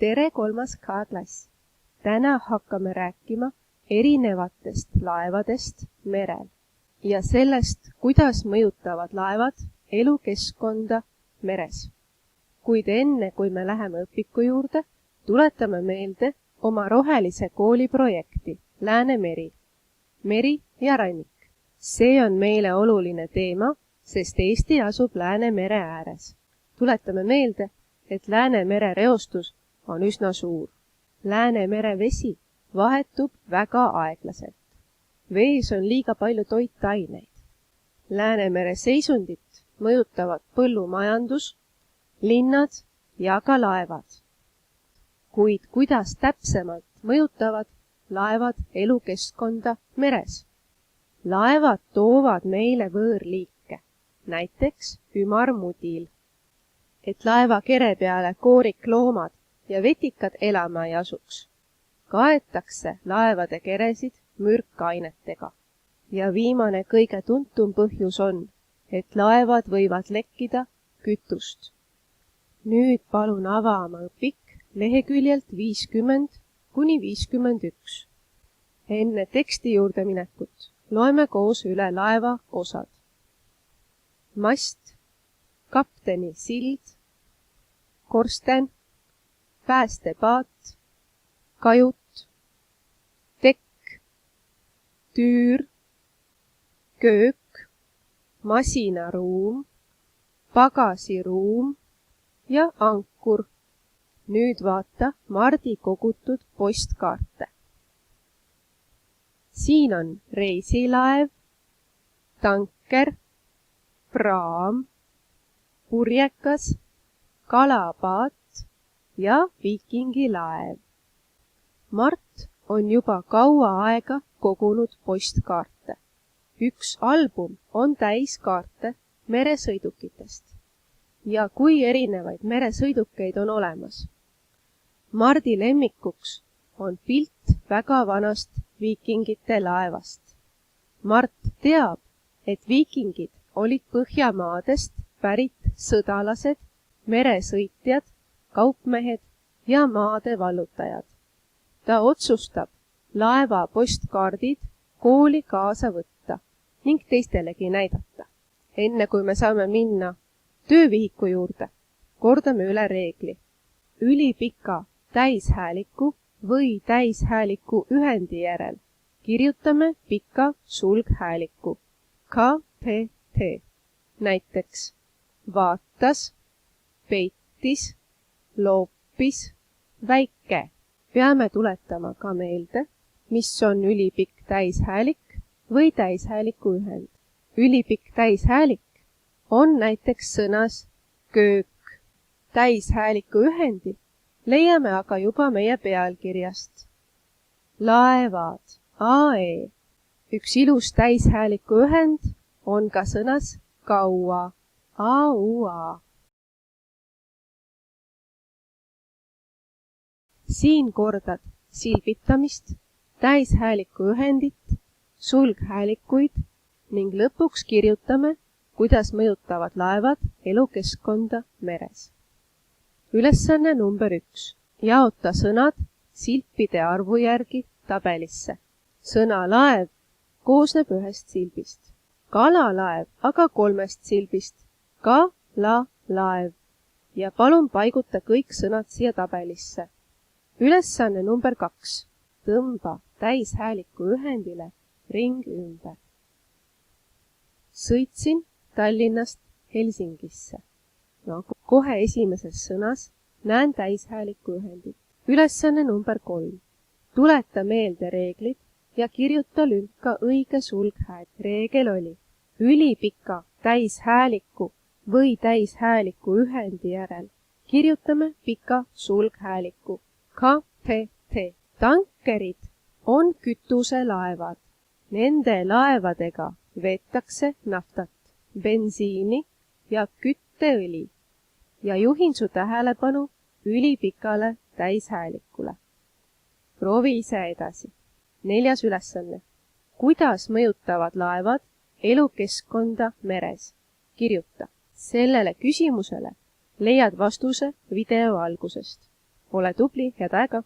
Tere 3. K-klass! Täna hakkame rääkima erinevatest laevadest merel ja sellest, kuidas mõjutavad laevad elukeskkonda meres. Kuid enne, kui me läheme õpiku juurde, tuletame meelde oma rohelise kooli projekti Läänemeri, meri ja rannik. See on meile oluline teema, sest Eesti asub Läänemere ääres. Tuletame meelde, et Läänemere reostus on üsna suur. Läänemere vesi vahetub väga aeglaselt. Vees on liiga palju toitaineid. Läänemere seisundit mõjutavad põllumajandus, linnad ja ka laevad. Kuid kuidas täpsemalt mõjutavad laevad elukeskkonda meres? Laevad toovad meile võõrliike, näiteks ümarmudil. Et laeva kere peale koorikloomad ja vetikad elama ei asuks, kaetakse laevade keresid mürkainetega. Ja viimane kõige tuntum põhjus on, et laevad võivad lekkida kütust. Nüüd palun avama õpik leheküljelt 50–51. Enne teksti juurde minekut loeme koos üle laeva osad. Mast, kapteni sild, korsten, päästepaat, kajut, tekk, tüür, köök, masinaruum, pagasiruum ja ankur. Nüüd vaata Mardi kogutud postkaarte. Siin on reisilaev, tanker, praam, purjekas, kalapaat ja viikingilaev. Mart on juba kaua aega kogunud postkaarte. Üks album on täis kaarte meresõidukitest. Ja kui erinevaid meresõidukeid on olemas? Mardi lemmikuks on pilt väga vanast viikingite laevast. Mart teab, et viikingid olid Põhjamaadest pärit sõdalased, meresõitjad, kaupmehed ja maade vallutajad. Ta otsustab laeva postkaardid kooli kaasa võtta ning teistelegi näidata. Enne kui me saame minna töövihiku juurde, kordame üle reegli. Ülipika täishääliku või täishääliku ühendi järel kirjutame pika sulghääliku KPT. Näiteks vaatas, peitis, loopis, väike. Peame tuletama ka meelde, mis on ülipikk täishäälik või täishääliku ühend. Ülipikk täishäälik on näiteks sõnas köök. Täishääliku ühendi leiame aga juba meie pealkirjast. Laevad, AE. Üks ilus täishääliku ühend on ka sõnas kaua, AUA. Siin kordad silbitamist, täishääliku ühendit, sulghäälikuid ning lõpuks kirjutame, kuidas mõjutavad laevad elukeskkonda meres. Ülesanne number 1. Jaota sõnad silpide arvu järgi tabelisse. Sõna laev koosneb 1 silbist. Kalalaev aga 3 silbist. Ka-la-laev. Ja palun paiguta kõik sõnad siia tabelisse. Ülesanne number 2. Tõmba täishääliku ühendile ring ümber. Sõitsin Tallinnast Helsingisse. Kohe esimeses sõnas näen täishääliku ühendit. Ülesanne number 3. Tuleta meelde reeglid ja kirjuta lünka õige sulghääl. Reegel oli ülipika täishääliku või täishääliku ühendi järel kirjutame pika sulghääliku KPT. Tankerid on kütuselaevad. Nende laevadega veetakse naftat, bensiini ja kütteõli ja juhin su tähelepanu ülipikale täishäälikule. Proovi ise edasi. 4. ülesanne. Kuidas mõjutavad laevad elukeskkonda meres? Kirjuta. Sellele küsimusele leiad vastuse video algusest. ole tubli, head aega!